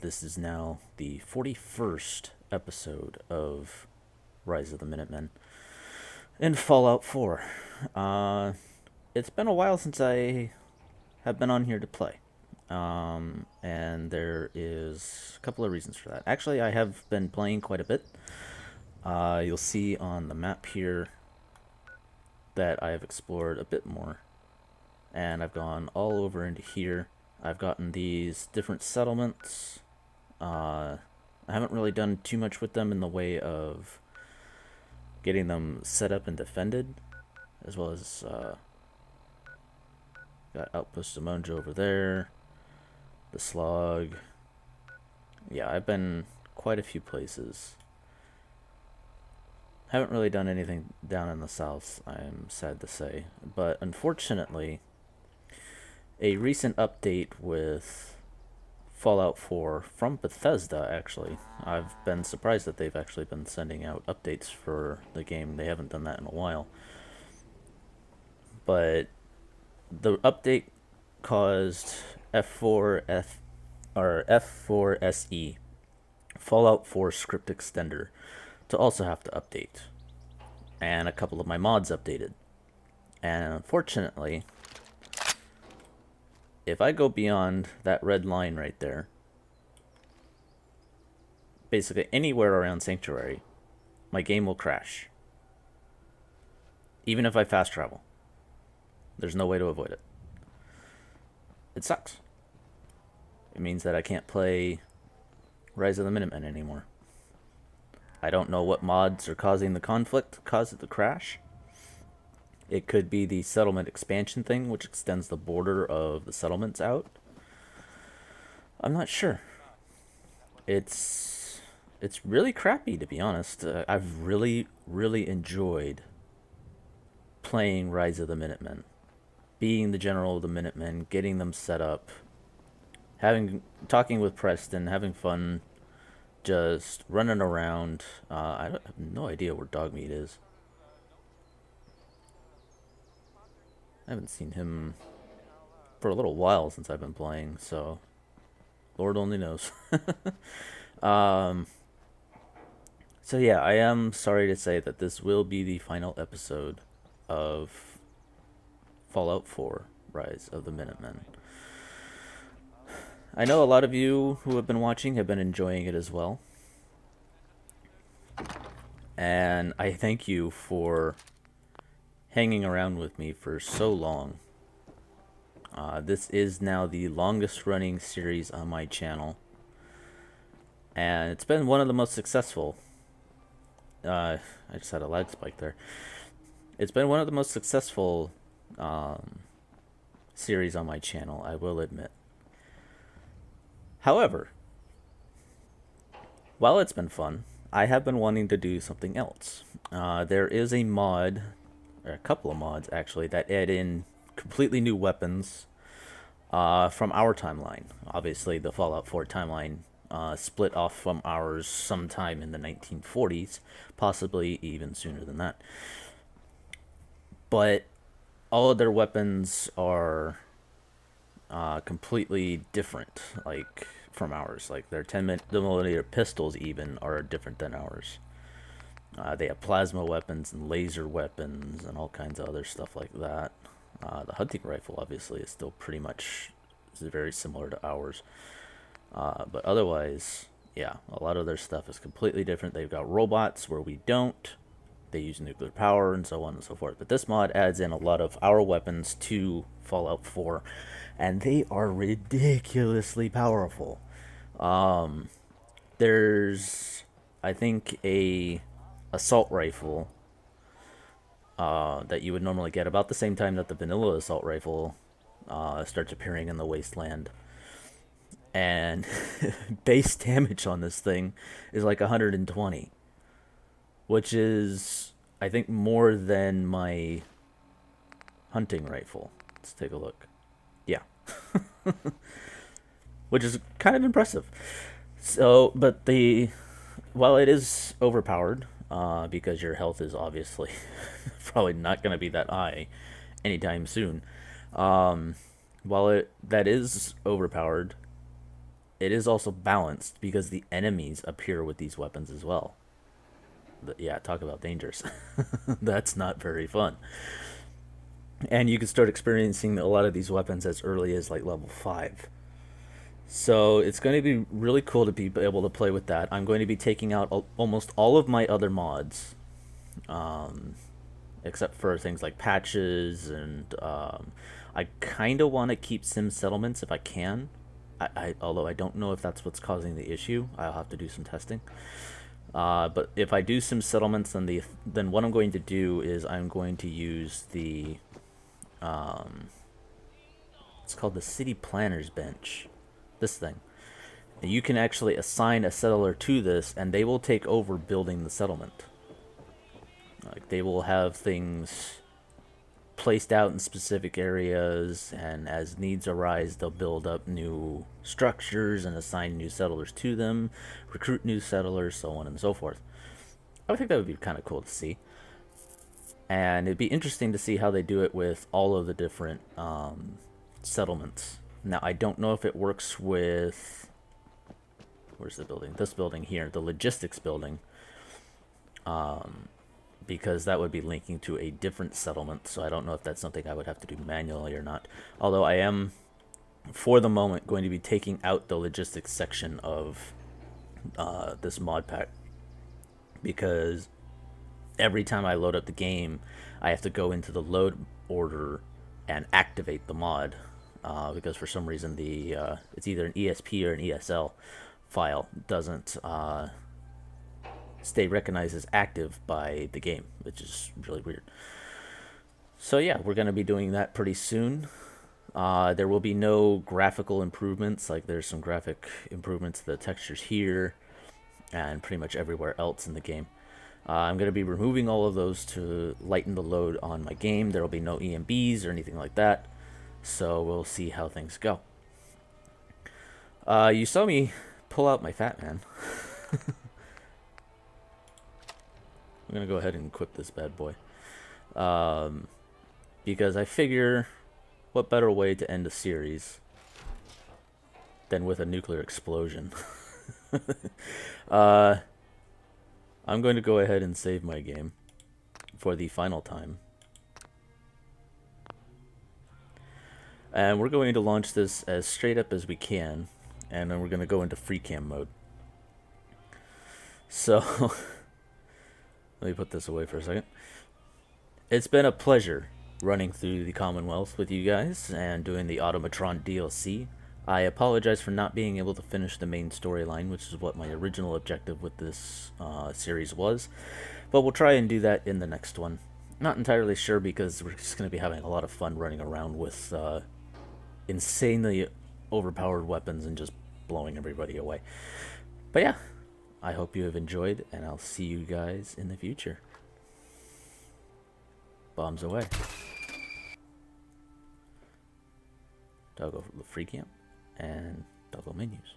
This is now the 41st episode of Rise of the Minutemen in Fallout 4. It's been a while since I have been on here to play. And there is a couple of reasons for that. Actually, I have been playing quite a bit. You'll see on the map here that I have explored a bit more. And I've gone all over into here. I've gotten these different settlements. I haven't really done too much with them in the way of getting them set up and defended, as well as got Outpost Simonja over there, the Slog. Yeah, I've been quite a few places. Haven't really done anything down in the south, I'm sad to say, but unfortunately, a recent update with Fallout 4 from Bethesda, actually. I've been surprised that they've actually been sending out updates for the game. They haven't done that in a while. But the update caused F4SE, Fallout 4 script extender, to also have to update. And a couple of my mods updated. And unfortunately, if I go beyond that red line right there, basically anywhere around Sanctuary, my game will crash. Even if I fast travel. There's no way to avoid it. It sucks. It means that I can't play Rise of the Minutemen anymore. I don't know what mods are causing the conflict, cause it to crash. It could be the settlement expansion thing, which extends the border of the settlements out. I'm not sure. It's really crappy, to be honest. I've really enjoyed playing Rise of the Minutemen. Being the General of the Minutemen, getting them set up, talking with Preston, having fun, just running around. I have no idea where Dogmeat is. I haven't seen him for a little while since I've been playing, so Lord only knows. So yeah, I am sorry to say that this will be the final episode of Fallout 4 Rise of the Minutemen. I know a lot of you who have been watching have been enjoying it as well. And I thank you for hanging around with me for so long. This is now the longest running series on my channel. And it's been one of the most successful. I just had a lag spike there. It's been one of the most successful series on my channel, I will admit. However, while it's been fun, I have been wanting to do something else. There is a mod, or a couple of mods actually, that add in completely new weapons from our timeline. Obviously, the Fallout 4 timeline split off from ours sometime in the 1940s, possibly even sooner than that. But all of their weapons are completely different, like from ours. Like their 10mm pistols even are different than ours. They have plasma weapons and laser weapons and all kinds of other stuff like that. The hunting rifle obviously is still pretty much very similar to ours. But otherwise, yeah, a lot of their stuff is completely different. They've got robots where we don't. They use nuclear power and so on and so forth. But this mod adds in a lot of our weapons to Fallout 4. And they are ridiculously powerful. There's, I think, a assault rifle that you would normally get about the same time that the vanilla assault rifle starts appearing in the Wasteland. And base damage on this thing is like 120. Which is, I think, more than my hunting rifle. Let's take a look. Yeah. Which is kind of impressive. So, but while it is overpowered, because your health is obviously probably not going to be that high anytime soon, while that is overpowered, it is also balanced because the enemies appear with these weapons as well. Yeah, talk about dangerous. That's not very fun. And you can start experiencing a lot of these weapons as early as like level 5. So it's going to be really cool to be able to play with that. I'm going to be taking out almost all of my other mods, except for things like patches, and I kind of want to keep sim settlements if I can. Although I don't know if that's what's causing the issue. I'll have to do some testing. But if I do some settlements, then what I'm going to do is I'm going to use the it's called the City Planners Bench. This thing. And you can actually assign a settler to this, and they will take over building the settlement. Like, they will have things placed out in specific areas, and as needs arise, they'll build up new structures and assign new settlers to them, recruit new settlers, so on and so forth. I think that would be kind of cool to see. And it'd be interesting to see how they do it with all of the different settlements. Now, I don't know if it works with... Where's the building? This building here, the logistics building. Because that would be linking to a different settlement, so I don't know if that's something I would have to do manually or not. Although I am, for the moment, going to be taking out the logistics section of this mod pack. Because every time I load up the game, I have to go into the load order and activate the mod. Because for some reason it's either an ESP or an ESL file doesn't stay recognized as active by the game, which is really weird. So yeah, we're going to be doing that pretty soon. There will be no graphical improvements. Like, there's some graphic improvements to the textures here and pretty much everywhere else in the game. I'm going to be removing all of those to lighten the load on my game. There will be no EMBs or anything like that. So we'll see how things go. You saw me pull out my Fat Man. I'm going to go ahead and equip this bad boy. Because I figure, what better way to end a series than with a nuclear explosion? I'm going to go ahead and save my game for the final time. And we're going to launch this as straight up as we can, and then we're going to go into free cam mode. So, let me put this away for a second. It's been a pleasure running through the Commonwealth with you guys and doing the Automatron DLC. I apologize for not being able to finish the main storyline, which is what my original objective with this series was. But we'll try and do that in the next one. Not entirely sure, because we're just going to be having a lot of fun running around with insanely overpowered weapons and just blowing everybody away. But yeah, I hope you have enjoyed, and I'll see you guys in the future. Bombs away. Toggle the free camp and toggle menus.